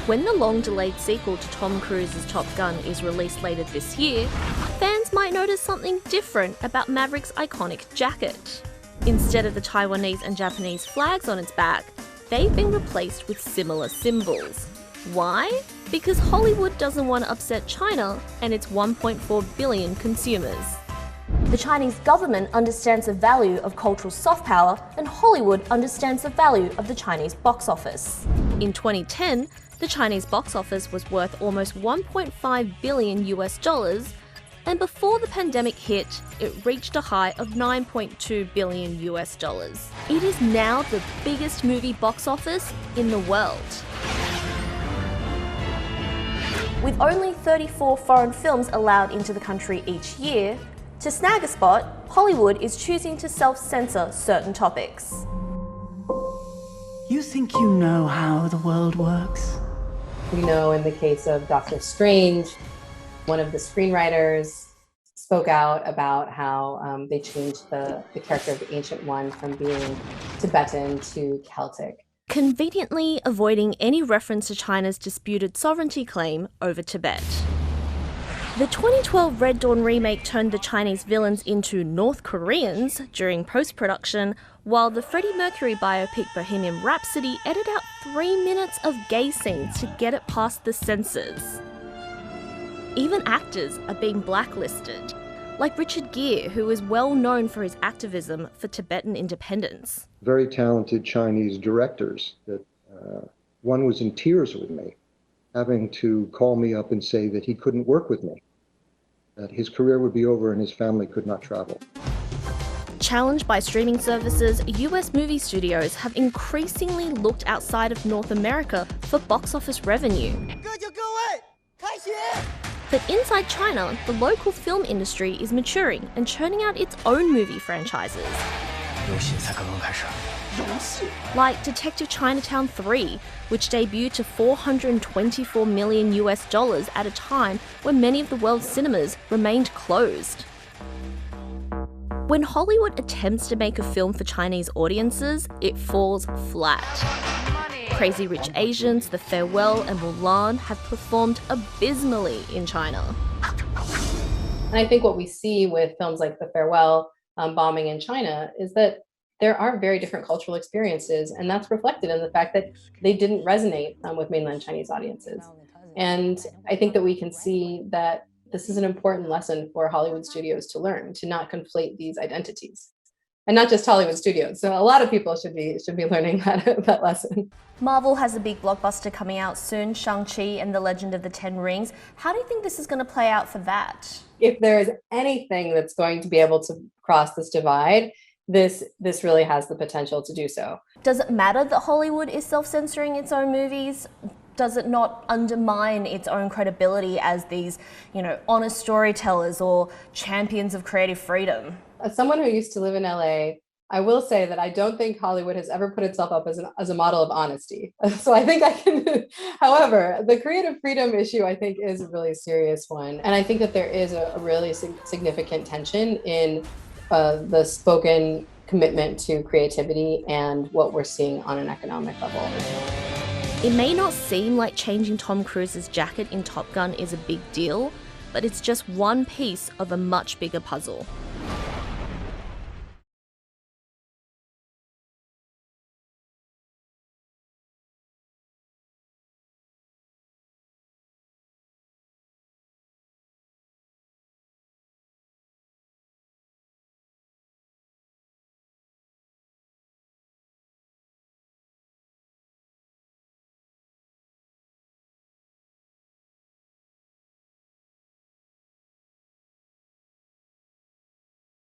When the long-delayed sequel to Tom Cruise's Top Gun is released later this year, fans might notice something different about Maverick's iconic jacket. Instead of the Taiwanese and Japanese flags on its back, they've been replaced with similar symbols. Why? Because Hollywood doesn't want to upset China and its 1.4 billion consumers. The Chinese government understands the value of cultural soft power, and Hollywood understands the value of the Chinese box office. In 2010, the Chinese box office was worth almost 1.5 billion US dollars, and before the pandemic hit, it reached a high of 9.2 billion US dollars. It is now the biggest movie box office in the world. With only 34 foreign films allowed into the country each year, to snag a spot, Hollywood is choosing to self-censor certain topics. You think you know how the world works? We know in the case of Doctor Strange, one of the screenwriters spoke out about how they changed the character of the Ancient One from being Tibetan to Celtic. Conveniently avoiding any reference to China's disputed sovereignty claim over Tibet. The 2012 Red Dawn remake turned the Chinese villains into North Koreans during post-production, while the Freddie Mercury biopic Bohemian Rhapsody edited out 3 minutes of gay scenes to get it past the censors. Even actors are being blacklisted, like Richard Gere, who is well known for his activism for Tibetan independence. Very talented Chinese directors that one was in tears with me, having to call me up and say that he couldn't work with me, that his career would be over and his family could not travel. Challenged by streaming services, US movie studios have increasingly looked outside of North America for box office revenue. But inside China, the local film industry is maturing and churning out its own movie franchises. Like Detective Chinatown 3, which debuted to 424 million US dollars at a time when many of the world's cinemas remained closed. When Hollywood attempts to make a film for Chinese audiences, it falls flat. Crazy Rich Asians, The Farewell, and Mulan have performed abysmally in China. And I think what we see with films like The Farewell bombing in China is that there are very different cultural experiences, and that's reflected in the fact that they didn't resonate with mainland Chinese audiences. And I think that we can see that this is an important lesson for Hollywood studios to learn, to not conflate these identities. And not just Hollywood studios. So a lot of people should be learning that lesson. Marvel has a big blockbuster coming out soon, Shang-Chi and the Legend of the Ten Rings. How do you think this is going to play out for that? If there is anything that's going to be able to cross this divide, this really has the potential to do so. Does it matter that Hollywood is self-censoring its own movies? Does it not undermine its own credibility as these, honest storytellers or champions of creative freedom? As someone who used to live in LA, I will say that I don't think Hollywood has ever put itself up as a model of honesty. So I think I can, however, the creative freedom issue I think is a really serious one. And I think that there is a really significant tension in the spoken commitment to creativity and what we're seeing on an economic level. It may not seem like changing Tom Cruise's jacket in Top Gun is a big deal, but it's just one piece of a much bigger puzzle.